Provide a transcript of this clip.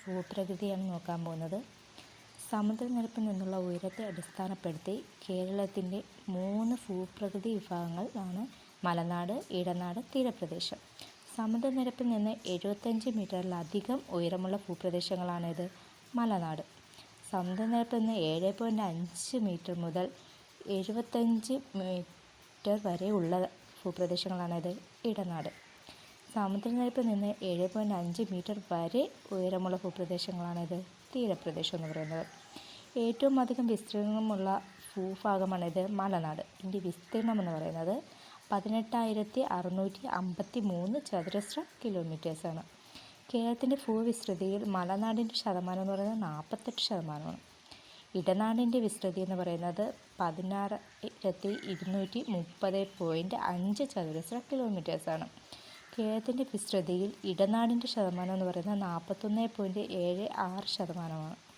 ഭൂപ്രകൃതിയാണ് നോക്കാൻ പോകുന്നത്. സമുദ്രനിരപ്പിൽ നിന്നുള്ള ഉയരത്തെ അടിസ്ഥാനപ്പെടുത്തി കേരളത്തിൻ്റെ 3 ഭൂപ്രകൃതി വിഭാഗങ്ങൾ ആണ് മലനാട്, ഇടനാട്, തീരപ്രദേശം. സമുദ്രനിരപ്പിൽ നിന്ന് 75 മീറ്ററിലധികം ഉയരമുള്ള ഭൂപ്രദേശങ്ങളാണിത്. മലനാട്. സമുദ്രനിരപ്പിൽ നിന്ന് 7.5 മീറ്റർ മുതൽ 75 മീറ്റർ വരെ ഉള്ള ഭൂപ്രദേശങ്ങളാണിത്. ഇടനാട്. സമുദ്രനിരപ്പിൽ നിന്ന് 7.5 മീറ്റർ വരെ ഉയരമുള്ള ഭൂപ്രദേശങ്ങളാണിത്. തീരപ്രദേശം എന്ന് പറയുന്നത്. ഏറ്റവും അധികം വിസ്തീർണമുള്ള ഭൂഭാഗമാണിത് മലനാട്. ഇതിൻ്റെ വിസ്തീർണം എന്ന് പറയുന്നത് 18,653 ചതുരശ്ര കിലോമീറ്റേഴ്സാണ്. കേരളത്തിൻ്റെ ഭൂവിസ്തൃതിയിൽ മലനാടിൻ്റെ ശതമാനം എന്ന് പറയുന്നത് 48%. ഇടനാടിൻ്റെ വിസ്തൃതി എന്ന് പറയുന്നത് 16,230.5 ചതുരശ്ര കിലോമീറ്റേഴ്സാണ്. കേരളത്തിൻ്റെ വിസ്തൃതിയിൽ ഇടനാടിൻ്റെ ശതമാനം എന്ന് പറയുന്നത് 41.76%.